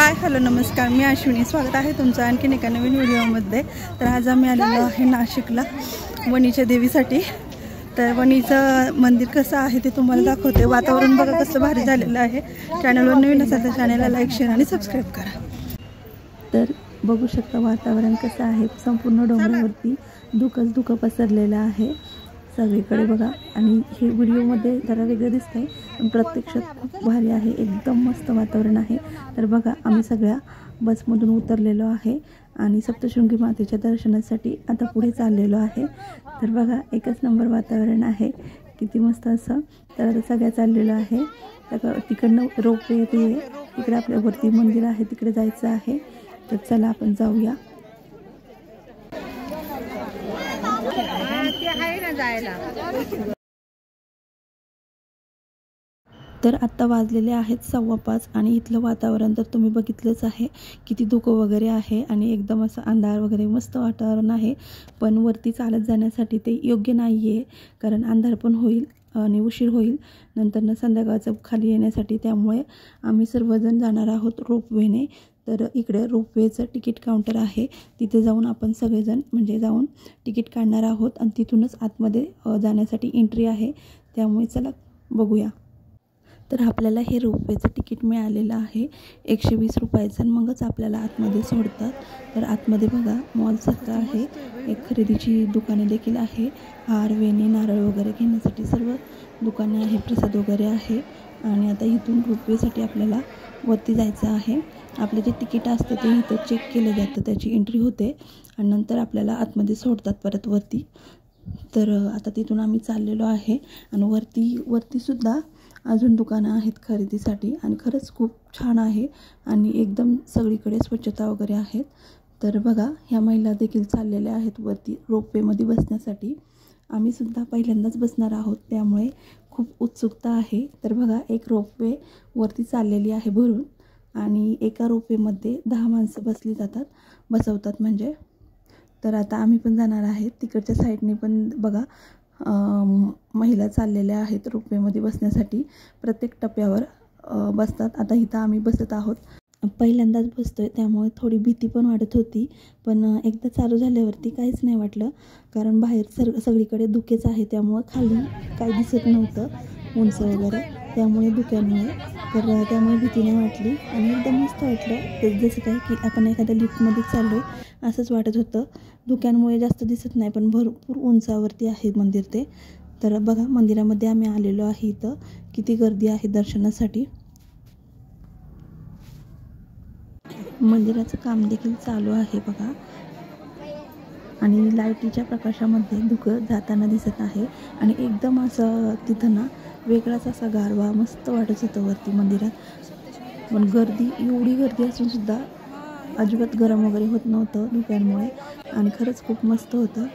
Hi hello नमस्कार, मी अश्विनी. स्वागत आहे तुमचं आणखीन एका नवीन व्हिडिओमध्ये. तर आज आम्ही आलेलो आहे नाशिकला वणीच्या देवीसाठी. तर वणीचं मंदिर कसं आहे ते तुम्हाला दाखवते. वातावरण बघा कसं भारी झालेलं आहे. चॅनलवर नवीन असेल तर चॅनलला लाईक शेअर आणि सबस्क्राईब करा. तर बघू शकता वातावरण कसं आहे. संपूर्ण डोंगरावरती धुकं पसरलेलं आहे सगळीकडे बघा. आणि हे व्हिडिओमध्ये जरा वेगळं दिसतंय पण प्रत्यक्षात खूप भारी आहे. एकदम मस्त वातावरण आहे. तर बघा आम्ही सगळ्या बसमधून उतरलेलो आहे आणि सप्तशृंगी मातेच्या दर्शनासाठी आता पुढे चाललेलो आहे. तर बघा एकच नंबर वातावरण आहे, किती मस्त असं. तर आता सगळ्या चाललेलो आहे. तर तिकडनं रोपवे येते, तिकडे आपल्यावरती मंदिर आहे, तिकडे जायचं आहे. तर चला आपण जाऊया. तर आत्ता वाजलेले आहेत 5:15 आणि इथलं वातावरण तर तुम्ही बघितलंच आहे. किती धुकं वगैरे आहे आणि एकदम असं अंधार वगैरे मस्त वातावरण आहे. पण वरती चालत जाण्यासाठी ते योग्य नाही आहे, कारण अंधार पण होईल आणि उशीर होईल नंतर संध्याकाळचं खाली येण्यासाठी. त्यामुळे आम्ही सर्वजण जाणार आहोत रोपवेने. तर इकडे रोपवेचं तिकीट काउंटर आहे, तिथे जाऊन आपण सगळेजण म्हणजे जाऊन तिकीट काढणार आहोत आणि तिथूनच आतमध्ये जाण्यासाठी एंट्री आहे. त्यामुळे चला बघूया. तर आपल्याला हे रोपवेचं तिकीट मिळालेलं आहे 120 रुपयाचं आणि मगच आपल्याला आतमध्ये सोडतात. तर आतमध्ये बघा मॉलसारखं आहे, एक खरेदीची दुकाने देखील आहे. हार, वेणी, नारळ वगैरे घेण्यासाठी सर्व दुकाने आहे, प्रसाद वगैरे आहे. आणि आता इथून रोपवेसाठी आपल्याला वरती जायचं आहे. आपलं जे तिकीट असतं ते इथं चेक केलं जातं, त्याची एंट्री होते आणि नंतर आपल्याला आतमध्ये सोडतात परत वरती. तर आता तिथून आम्ही चाललेलो आहे आणि वरतीसुद्धा अजून दुकानं आहेत खरेदीसाठी आणि खरंच खूप छान आहे आणि एकदम सगळीकडे स्वच्छता वगैरे आहेत. तर बघा ह्या महिला देखील चाललेल्या आहेत वरती रोपवेमध्ये बसण्यासाठी. आम्हीसुद्धा पहिल्यांदाच बसणार आहोत, त्यामुळे खूप उत्सुकता आहे. तर बघा एक रोपवे वरती चाललेली आहे भरून आणि एका रोपवेमध्ये 10 माणसं बसवतात म्हणजे. तर आता आम्ही पण जाणार आहेत. तिकडच्या साईडने पण बघा महिला चाललेल्या आहेत रोपवेमध्ये बसण्यासाठी. प्रत्येक टप्प्यावर बसतात. आता इथं आम्ही बसत आहोत, पहिल्यांदाच बसतोय त्यामुळे थोडी भीती पण वाटत होती. पण एकदा चालू झाल्यावरती काहीच नाही वाटलं, कारण बाहेर सगळीकडे धुकेच आहे. त्यामुळं खाली काही दिसत नव्हतं उंच वगैरे, त्यामुळे धुक्यामुळे. तर त्यामुळे भीती नाही वाटली आणि एकदम मस्त वाटलं. जसं काय की आपण एखाद्या लिफ्टमध्ये चाललो आहे असंच वाटत होतं. धुक्यांमुळे जास्त दिसत नाही पण भरपूर उंचावरती आहे मंदिर ते. तर बघा मंदिरामध्ये आम्ही आलेलो आहे. इथं किती गर्दी आहे दर्शनासाठी. मंदिराचं काम देखील चालू आहे बघा आणि लाईटीच्या प्रकाशामध्ये धुकं जाताना दिसत आहे आणि एकदम असं तिथं ना वेगळाच असा गारवा मस्त वाटत होतं वरती मंदिरात. पण एवढी गर्दी असून सुद्धा अजिबात गरम वगैरे होत नव्हतं धुक्यांमुळे आणि खरंच खूप मस्त होतं.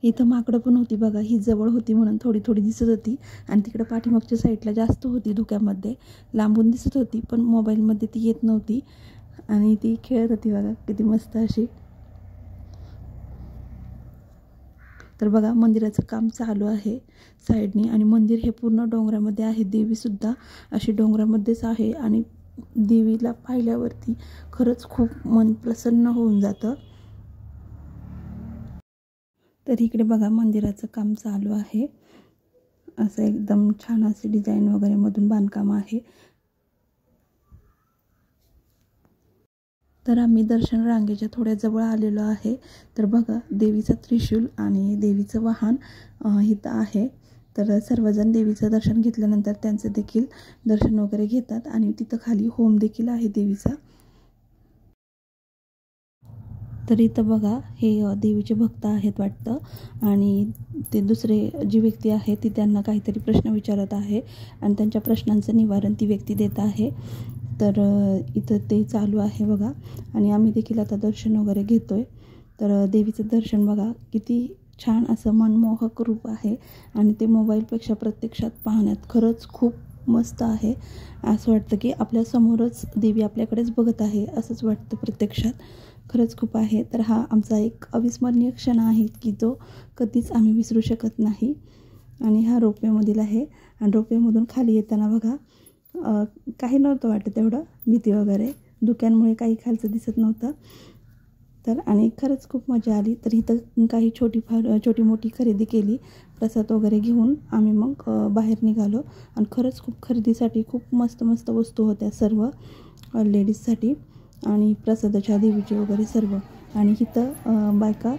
इथं माकडं पण होती बघा, ही जवळ होती म्हणून थोडी थोडी दिसत होती आणि तिकडं पाठीमागच्या साईडला जास्त होती धुक्यामध्ये, लांबून दिसत होती पण मोबाईलमध्ये ती येत नव्हती आणि ती खेळत होती बघा किती मस्त अशी. तर बघा मंदिराचं काम चालू आहे साईडनी आणि मंदिर हे पूर्ण डोंगरामध्ये आहे. देवीसुद्धा अशी डोंगरामध्येच आहे आणि देवीला पाहिल्यावरती खरंच खूप मन प्रसन्न होऊन जातं. तर इकडे बघा मंदिराचं काम चालू आहे. असं एकदम छान असे डिझाईन वगैरे मधून बांधकाम आहे. तर आम्ही दर्शन रांगेच्या थोड्या जवळ आलेलो आहे. तर बघा देवीचा त्रिशूल आणि देवीचं वाहन इथं आहे. तर सर्वजण देवीचं दर्शन घेतल्यानंतर त्यांचं देखील दर्शन वगैरे घेतात आणि तिथं खाली होम देखील आहे देवीचा. तर इथं बघा हे देवीचे भक्त आहेत वाटतं आणि ते दुसरे जी व्यक्ती आहे ती त्यांना काहीतरी प्रश्न विचारत आहे आणि त्यांच्या प्रश्नांचं निवारण ती व्यक्ती देत आहे. तर इथं ते चालू आहे बघा आणि आम्ही देखील आता दर्शन वगैरे घेतोय. तर देवीचं दर्शन बघा किती छान असं मनमोहक रूप आहे आणि ते मोबाईलपेक्षा प्रत्यक्षात पाहण्यात खरंच खूप मस्त आहे. असं वाटतं की आपल्यासमोरच देवी आपल्याकडेच बघत आहे असंच वाटतं प्रत्यक्षात. खरंच खूप आहे. तर हा आमचा एक अविस्मरणीय क्षण आहे की जो कधीच आम्ही विसरू शकत नाही. आणि हा रोपवेमधील आहे. आणि रोपवेमधून खाली येताना बघा काही नव्हतं वाटत एवढं, भीती वगैरे, धुक्यांमुळे काही खालचं दिसत नव्हतं. तर आणि खरंच खूप मजा आली. तर इथं काही छोटी मोठी खरेदी केली, प्रसाद वगैरे घेऊन आम्ही मग बाहेर निघालो. आणि खरंच खूप खरेदीसाठी खूप मस्त मस्त वस्तू होत्या सर्व लेडीजसाठी आणि प्रसादाच्या देवीचे वगैरे सर्व. आणि इथं बायका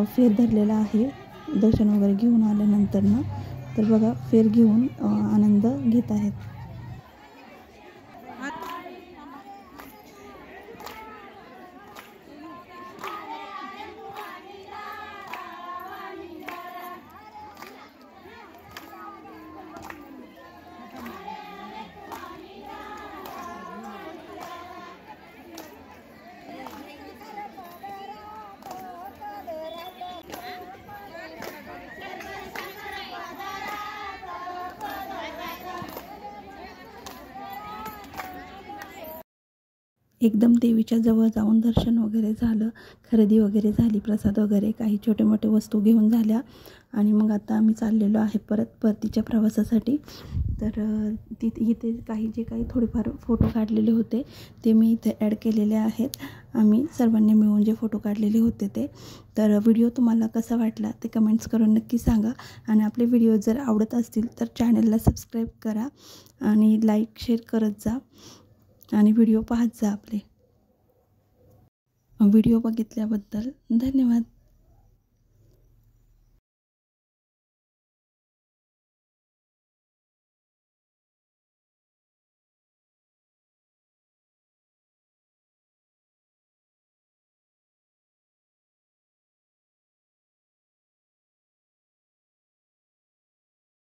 फेर धरलेला आहे दर्शन वगैरे घेऊन आल्यानंतर. तर बघा फेर घेऊन आनंद घेत आहेत. एकदम देवीच्या जवळ जाऊन दर्शन वगैरे झालं, खरेदी वगैरे झाली, प्रसाद वगैरे काही छोटे मोठे वस्तू घेऊन झाल्या. आणि मग आता आम्ही चाललेलो आहे परतीच्या प्रवासासाठी. तर इथे जे काही थोडेफार फोटो काढलेले होते ते मी इथे ॲड केलेले आहेत. आम्ही सर्वांनी मिळून जे फोटो काढलेले होते ते. तर व्हिडिओ तुम्हाला कसा वाटला ते कमेंट्स करून नक्की सांगा. आणि आपले व्हिडिओ जर आवडत असतील तर चॅनलला सबस्क्राईब करा आणि लाईक शेअर करत जा आणि व्हिडिओ पाहत जा आपले. व्हिडिओ बघितल्याबद्दल धन्यवाद.